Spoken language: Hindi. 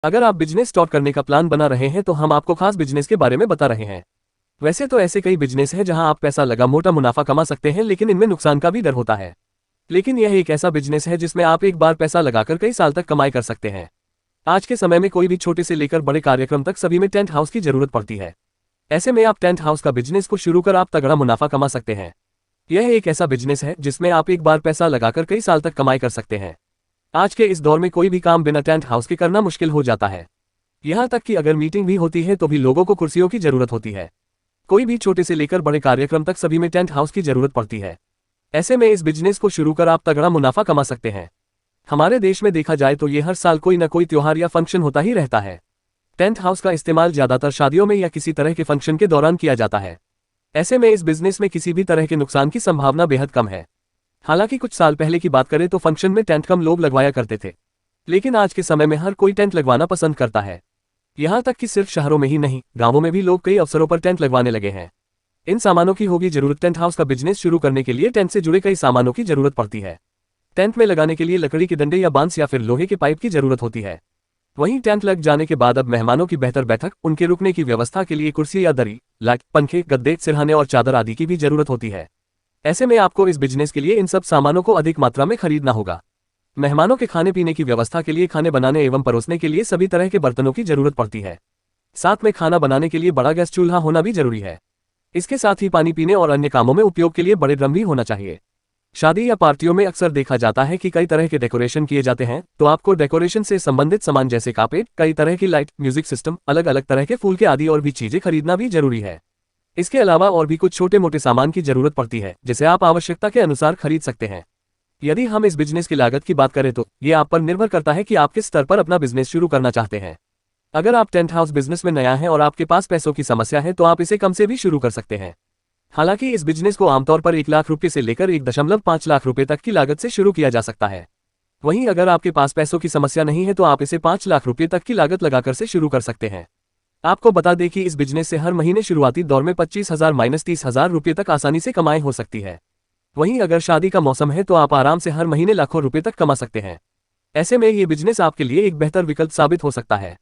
अगर आप बिजनेस स्टार्ट करने का प्लान बना रहे हैं तो हम आपको खास बिजनेस के बारे में बता रहे हैं। वैसे तो ऐसे कई बिजनेस हैं जहां आप पैसा लगा मोटा मुनाफा कमा सकते हैं, लेकिन इनमें नुकसान का भी डर होता है। लेकिन यह एक ऐसा बिजनेस है जिसमें आप एक बार पैसा लगाकर कई साल तक कमाई कर सकते हैं। आज के समय में कोई भी छोटे से लेकर बड़े कार्यक्रम तक सभी में टेंट हाउस की जरूरत पड़ती है। ऐसे में आप टेंट हाउस का बिजनेस को शुरू कर आप तगड़ा मुनाफा कमा सकते हैं। यह एक ऐसा बिजनेस है जिसमें आप एक बार पैसा लगाकर कई साल तक कमाई कर सकते हैं। आज के इस दौर में कोई भी काम बिना टेंट हाउस के करना मुश्किल हो जाता है। यहाँ तक कि अगर मीटिंग भी होती है तो भी लोगों को कुर्सियों की जरूरत होती है। कोई भी छोटे से लेकर बड़े कार्यक्रम तक सभी में टेंट हाउस की जरूरत पड़ती है। ऐसे में इस बिजनेस को शुरू कर आप तगड़ा मुनाफा कमा सकते हैं। हमारे देश में देखा जाए तो ये हर साल कोई न कोई त्योहार या फंक्शन होता ही रहता है। टेंट हाउस का इस्तेमाल ज्यादातर शादियों में या किसी तरह के फंक्शन के दौरान किया जाता है। ऐसे में इस बिजनेस में किसी भी तरह के नुकसान की संभावना बेहद कम है। हालांकि कुछ साल पहले की बात करें तो फंक्शन में टेंट कम लोग लगवाया करते थे, लेकिन आज के समय में हर कोई टेंट लगवाना पसंद करता है। यहाँ तक कि सिर्फ शहरों में ही नहीं, गांवों में भी लोग कई अवसरों पर टेंट लगवाने लगे हैं। इन सामानों की होगी जरूरत। टेंट हाउस का बिजनेस शुरू करने के लिए टेंट से जुड़े कई सामानों की जरूरत पड़ती है। टेंट में लगाने के लिए लकड़ी के डंडे या बांस या फिर लोहे के पाइप की जरूरत होती है। वहीं टेंट लग जाने के बाद अब मेहमानों की बेहतर बैठक, उनके रुकने की व्यवस्था के लिए कुर्सी या दरी, लाइट, पंखे, गद्दे, सिरहाने और चादर आदि की भी जरूरत होती है। ऐसे में आपको इस बिजनेस के लिए इन सब सामानों को अधिक मात्रा में खरीदना होगा। मेहमानों के खाने पीने की व्यवस्था के लिए खाने बनाने एवं परोसने के लिए सभी तरह के बर्तनों की जरूरत पड़ती है। साथ में खाना बनाने के लिए बड़ा गैस चूल्हा होना भी जरूरी है। इसके साथ ही पानी पीने और अन्य कामों में उपयोग के लिए बड़े ड्रम भी होना चाहिए। शादी या पार्टियों में अक्सर देखा जाता है कि कई तरह के डेकोरेशन किए जाते हैं, तो आपको डेकोरेशन से संबंधित सामान जैसे कारपेट, कई तरह की लाइट, म्यूजिक सिस्टम, अलग अलग तरह के फूल के आदि और भी चीजें खरीदना भी जरूरी है। इसके अलावा और भी कुछ छोटे मोटे सामान की जरूरत पड़ती है, जिसे आप आवश्यकता के अनुसार खरीद सकते हैं। यदि हम इस बिजनेस की लागत की बात करें तो ये आप पर निर्भर करता है कि आप किस स्तर पर अपना बिजनेस शुरू करना चाहते हैं। अगर आप टेंट हाउस बिजनेस में नया हैं और आपके पास पैसों की समस्या है तो आप इसे कम से भी शुरू कर सकते हैं। हालांकि इस बिजनेस को आमतौर पर 1 लाख रुपये से लेकर 1.5 लाख रुपये तक की लागत से शुरू किया जा सकता है। वहीं अगर आपके पास पैसों की समस्या नहीं है तो आप इसे 5 लाख रुपये तक की लागत लगाकर से शुरू कर सकते हैं। आपको बता दें कि इस बिजनेस से हर महीने शुरुआती दौर में 25,000-30,000 रुपये तक आसानी से कमाई हो सकती है। वहीं अगर शादी का मौसम है तो आप आराम से हर महीने लाखों रुपये तक कमा सकते हैं। ऐसे में ये बिजनेस आपके लिए एक बेहतर विकल्प साबित हो सकता है।